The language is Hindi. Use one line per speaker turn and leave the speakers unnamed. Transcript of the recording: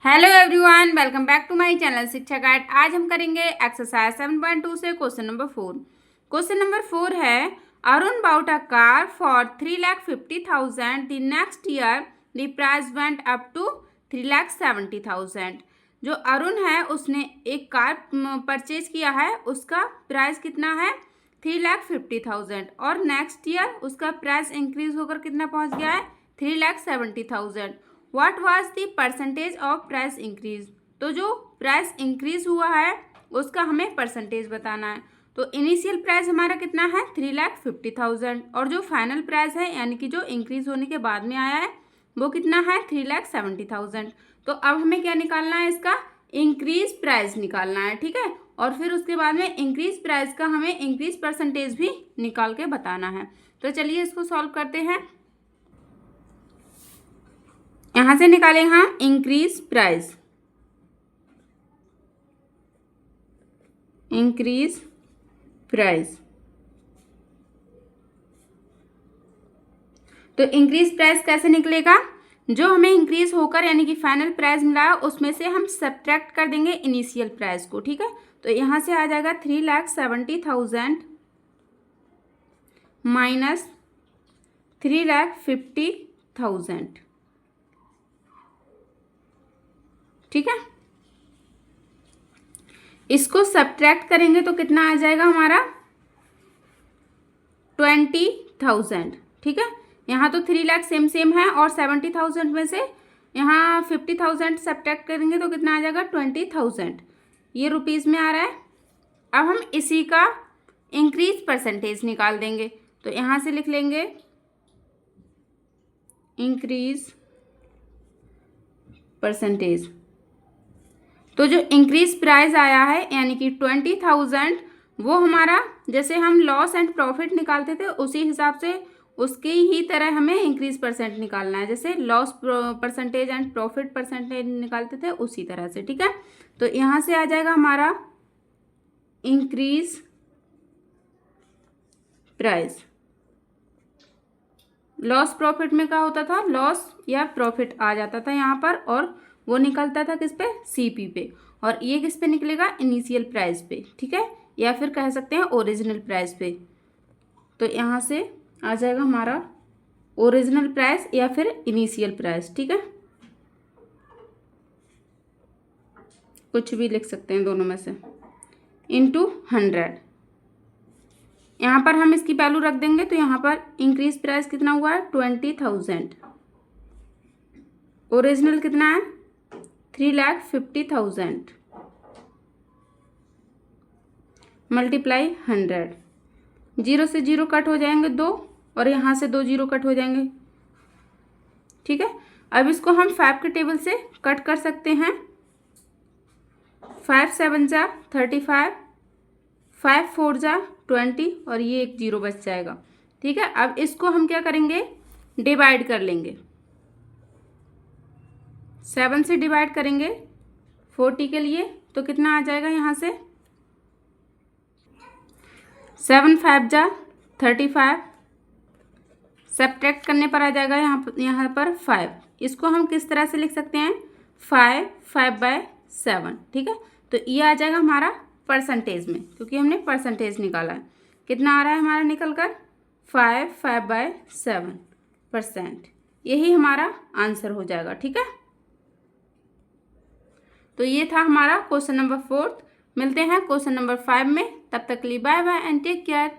Hello everyone, welcome back to my channel Shiksha guide. आज हम करेंगे एक्सरसाइज 7.2 से क्वेश्चन नंबर 4। क्वेश्चन नंबर 4 है Arun bought a car for 3,50,000 the next year the price went up to 3,70,000। जो अरुण है उसने एक कार परचेज किया है, उसका प्राइस कितना है 3,50,000 और नेक्स्ट ईयर उसका प्राइस इंक्रीज होकर कितना पहुंच गया है 3,70,000। What was the percentage of price increase. तो जो प्राइस इंक्रीज हुआ है उसका हमें परसेंटेज बताना है। तो इनिशियल प्राइस हमारा कितना है 3,50,000 और जो फाइनल प्राइस है यानी कि जो इंक्रीज होने के बाद में आया है वो कितना है 3,70,000। तो अब हमें क्या निकालना है, इसका इंक्रीज प्राइस निकालना है, ठीक है। और फिर उसके बाद में इंक्रीज प्राइस का हमें इंक्रीज परसेंटेज भी निकाल के बताना है। तो चलिए इसको सॉल्व करते हैं। यहां से निकालेंगे हम इंक्रीज प्राइस, इंक्रीज प्राइस। तो इंक्रीज प्राइस कैसे निकलेगा, जो हमें इंक्रीज होकर यानी कि फाइनल प्राइस मिला है उसमें से हम सब्ट्रैक्ट कर देंगे इनिशियल प्राइस को, ठीक है। तो यहां से आ जाएगा 3,70,000 माइनस 3,50,000, ठीक है। इसको सब्ट्रैक्ट करेंगे तो कितना आ जाएगा हमारा 20,000, ठीक है। यहाँ तो 3,00,000 सेम है और 70,000 में से यहाँ 50,000 सब्ट्रैक्ट करेंगे तो कितना आ जाएगा 20,000। ये रुपीज़ में आ रहा है। अब हम इसी का इंक्रीज परसेंटेज निकाल देंगे। तो यहाँ से लिख लेंगे इंक्रीज परसेंटेज। तो जो इंक्रीज प्राइस आया है यानी कि 20,000 वो हमारा जैसे हम लॉस एंड प्रॉफिट निकालते थे उसी हिसाब से उसकी ही तरह हमें इंक्रीज परसेंट निकालना है, जैसे loss percentage and profit percentage निकालते थे उसी तरह से, ठीक है। तो यहाँ से आ जाएगा हमारा इंक्रीज प्राइस। लॉस प्रॉफिट में क्या होता था, लॉस या प्रॉफिट आ जाता था यहाँ पर और वो निकलता था किस पे सीपी पे, और ये किस पे निकलेगा इनिशियल प्राइस पे, ठीक है, या फिर कह सकते हैं ओरिजिनल प्राइस पे। तो यहाँ से आ जाएगा हमारा ओरिजिनल प्राइस या फिर इनिशियल प्राइस, ठीक है। कुछ भी लिख सकते हैं दोनों में से, इंटू 100। यहाँ पर हम इसकी वैल्यू रख देंगे तो यहाँ पर इंक्रीज प्राइस कितना हुआ है 20,000, ओरिजिनल कितना है 3,50,000 मल्टीप्लाई 100। जीरो से जीरो कट हो जाएंगे 2 और यहाँ से 2 जीरो कट हो जाएंगे, ठीक है। अब इसको हम 5 के टेबल से कट कर सकते हैं। 5 7 जा 35, 5 4 जा 20 और ये एक जीरो बच जाएगा, ठीक है। अब इसको हम क्या करेंगे डिवाइड कर लेंगे, 7 से डिवाइड करेंगे 40 के लिए तो कितना आ जाएगा यहाँ से 7 5 जा 35, सब्ट्रैक्ट करने पर आ जाएगा यहाँ पर 5। इसको हम किस तरह से लिख सकते हैं 5/7, ठीक है। तो ये आ जाएगा हमारा परसेंटेज में, क्योंकि हमने परसेंटेज निकाला है। कितना आ रहा है हमारा निकल कर 5/7%। यही हमारा आंसर हो जाएगा, ठीक है। तो ये था हमारा क्वेश्चन नंबर 4। मिलते हैं क्वेश्चन नंबर 5 में, तब तक के लिए bye bye and take care.